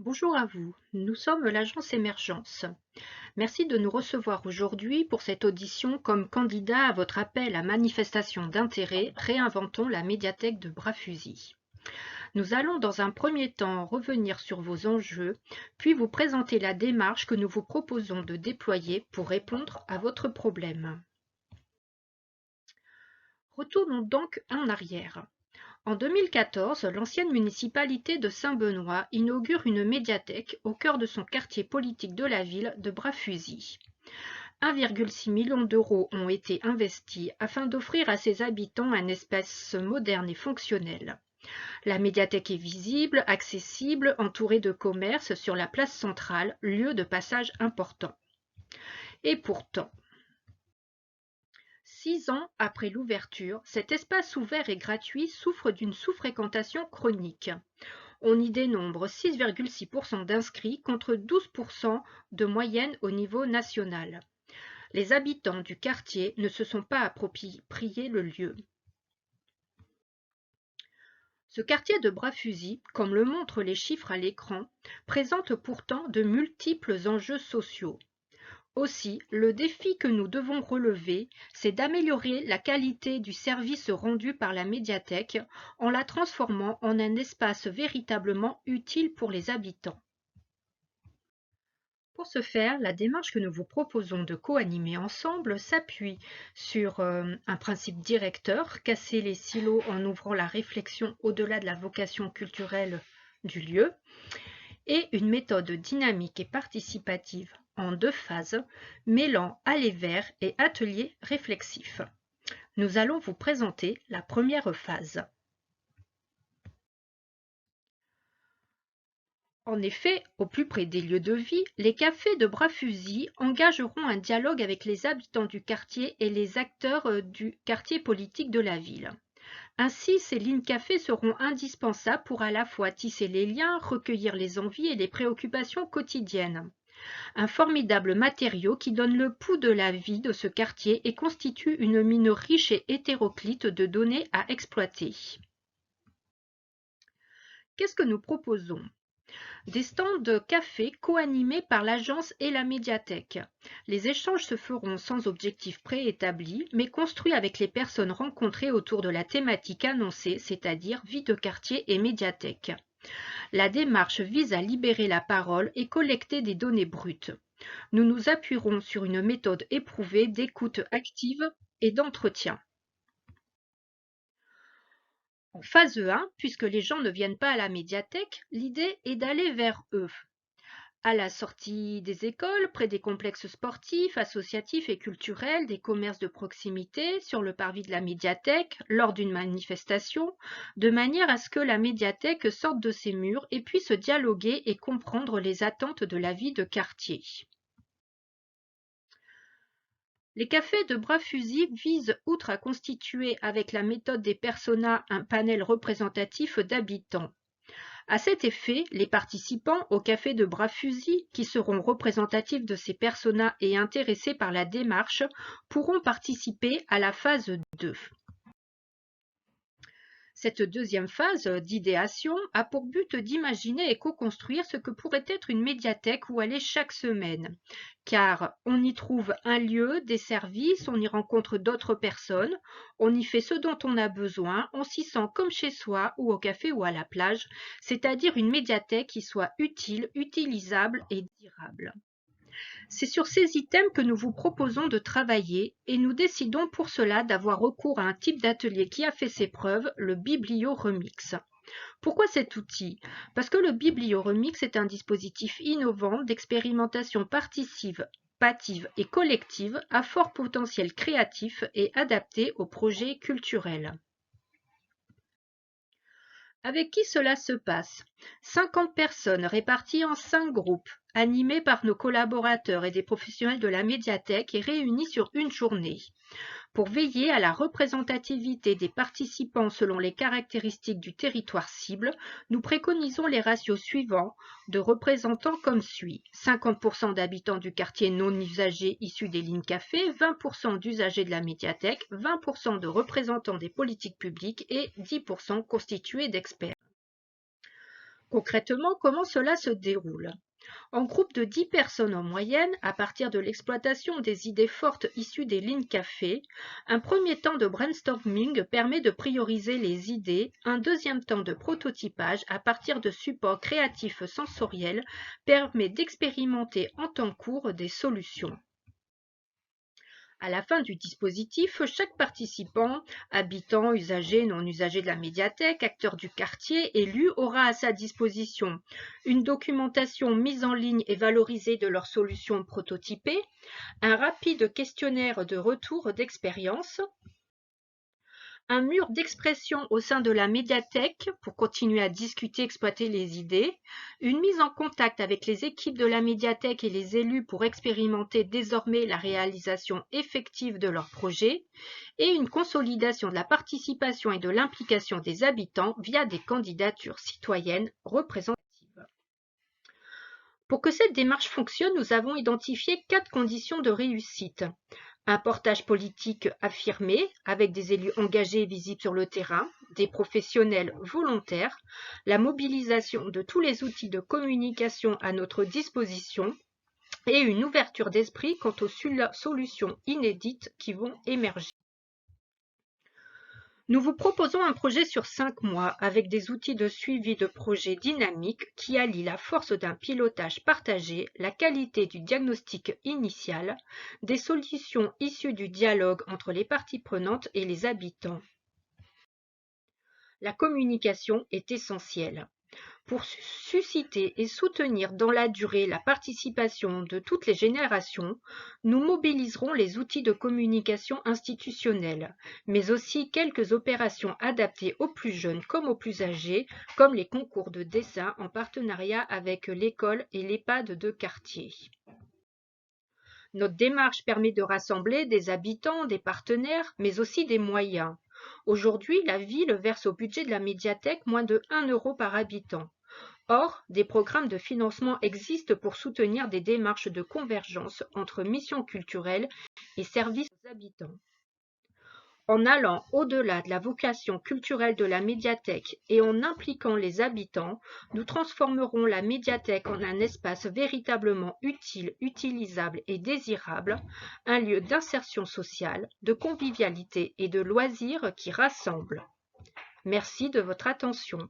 Bonjour à vous, nous sommes l'agence Émergence. Merci de nous recevoir aujourd'hui pour cette audition comme candidat à votre appel à manifestation d'intérêt Réinventons la médiathèque de Bras-Fusil. Nous allons dans un premier temps revenir sur vos enjeux, puis vous présenter la démarche que nous vous proposons de déployer pour répondre à votre problème. Retournons donc en arrière. En 2014, l'ancienne municipalité de Saint-Benoît inaugure une médiathèque au cœur de son quartier politique de la ville de Bras-Fusil. 1,6 million d'euros ont été investis afin d'offrir à ses habitants un espace moderne et fonctionnel. La médiathèque est visible, accessible, entourée de commerces sur la place centrale, lieu de passage important. Et pourtant, 6 ans après l'ouverture, cet espace ouvert et gratuit souffre d'une sous-fréquentation chronique. On y dénombre 6,6% d'inscrits contre 12% de moyenne au niveau national. Les habitants du quartier ne se sont pas approprié le lieu. Ce quartier de Bras-Fusil, comme le montrent les chiffres à l'écran, présente pourtant de multiples enjeux sociaux. Aussi, le défi que nous devons relever, c'est d'améliorer la qualité du service rendu par la médiathèque en la transformant en un espace véritablement utile pour les habitants. Pour ce faire, la démarche que nous vous proposons de co-animer ensemble s'appuie sur un principe directeur, casser les silos en ouvrant la réflexion au-delà de la vocation culturelle du lieu, et une méthode dynamique et participative en 2 phases, mêlant aller vers et atelier réflexif. Nous allons vous présenter la première phase. En effet, au plus près des lieux de vie, les cafés de Bras-Fusil engageront un dialogue avec les habitants du quartier et les acteurs du quartier politique de la ville. Ainsi, ces lignes cafés seront indispensables pour à la fois tisser les liens, recueillir les envies et les préoccupations quotidiennes. Un formidable matériau qui donne le pouls de la vie de ce quartier et constitue une mine riche et hétéroclite de données à exploiter. Qu'est-ce que nous proposons? Des stands de café co-animés par l'agence et la médiathèque. Les échanges se feront sans objectif préétabli, mais construits avec les personnes rencontrées autour de la thématique annoncée, c'est-à-dire vie de quartier et médiathèque. La démarche vise à libérer la parole et collecter des données brutes. Nous nous appuierons sur une méthode éprouvée d'écoute active et d'entretien. En phase 1, puisque les gens ne viennent pas à la médiathèque, l'idée est d'aller vers eux. À la sortie des écoles, près des complexes sportifs, associatifs et culturels, des commerces de proximité, sur le parvis de la médiathèque, lors d'une manifestation, de manière à ce que la médiathèque sorte de ses murs et puisse dialoguer et comprendre les attentes de la vie de quartier. Les cafés de Bras-Fusil visent, outre à constituer avec la méthode des personas un panel représentatif d'habitants. À cet effet, les participants au café de Bras-Fusil, qui seront représentatifs de ces personas et intéressés par la démarche, pourront participer à la phase 2. Cette deuxième phase d'idéation a pour but d'imaginer et co-construire ce que pourrait être une médiathèque où aller chaque semaine, car on y trouve un lieu, des services, on y rencontre d'autres personnes, on y fait ce dont on a besoin, on s'y sent comme chez soi ou au café ou à la plage, c'est-à-dire une médiathèque qui soit utile, utilisable et durable. C'est sur ces items que nous vous proposons de travailler et nous décidons pour cela d'avoir recours à un type d'atelier qui a fait ses preuves, le Biblio-Remix. Pourquoi cet outil? Parce que le Biblio-Remix est un dispositif innovant d'expérimentation participative et collective à fort potentiel créatif et adapté aux projets culturels. Avec qui cela se passe? 50 personnes réparties en 5 groupes, animés par nos collaborateurs et des professionnels de la médiathèque et réunis sur une journée. Pour veiller à la représentativité des participants selon les caractéristiques du territoire cible, nous préconisons les ratios suivants de représentants comme suit: 50% d'habitants du quartier non usagés issus des lignes café, 20% d'usagers de la médiathèque, 20% de représentants des politiques publiques et 10% constitués d'experts. Concrètement, comment cela se déroule? En groupe de 10 personnes en moyenne, à partir de l'exploitation des idées fortes issues des lignes café, un premier temps de brainstorming permet de prioriser les idées, un deuxième temps de prototypage à partir de supports créatifs sensoriels permet d'expérimenter en temps court des solutions. À la fin du dispositif, chaque participant, habitant, usager, non usager de la médiathèque, acteur du quartier, élu, aura à sa disposition une documentation mise en ligne et valorisée de leurs solutions prototypées, un rapide questionnaire de retour d'expérience, un mur d'expression au sein de la médiathèque pour continuer à discuter, exploiter les idées, une mise en contact avec les équipes de la médiathèque et les élus pour expérimenter désormais la réalisation effective de leurs projets, et une consolidation de la participation et de l'implication des habitants via des candidatures citoyennes représentatives. Pour que cette démarche fonctionne, nous avons identifié 4 conditions de réussite. Un portage politique affirmé, avec des élus engagés et visibles sur le terrain, des professionnels volontaires, la mobilisation de tous les outils de communication à notre disposition et une ouverture d'esprit quant aux solutions inédites qui vont émerger. Nous vous proposons un projet sur 5 mois avec des outils de suivi de projet dynamiques qui allient la force d'un pilotage partagé, la qualité du diagnostic initial, des solutions issues du dialogue entre les parties prenantes et les habitants. La communication est essentielle. Pour susciter et soutenir dans la durée la participation de toutes les générations, nous mobiliserons les outils de communication institutionnelle, mais aussi quelques opérations adaptées aux plus jeunes comme aux plus âgés, comme les concours de dessin en partenariat avec l'école et l'EHPAD de quartier. Notre démarche permet de rassembler des habitants, des partenaires, mais aussi des moyens. Aujourd'hui, la ville verse au budget de la médiathèque moins de 1 euro par habitant. Or, des programmes de financement existent pour soutenir des démarches de convergence entre missions culturelles et services aux habitants. En allant au-delà de la vocation culturelle de la médiathèque et en impliquant les habitants, nous transformerons la médiathèque en un espace véritablement utile, utilisable et désirable, un lieu d'insertion sociale, de convivialité et de loisirs qui rassemble. Merci de votre attention.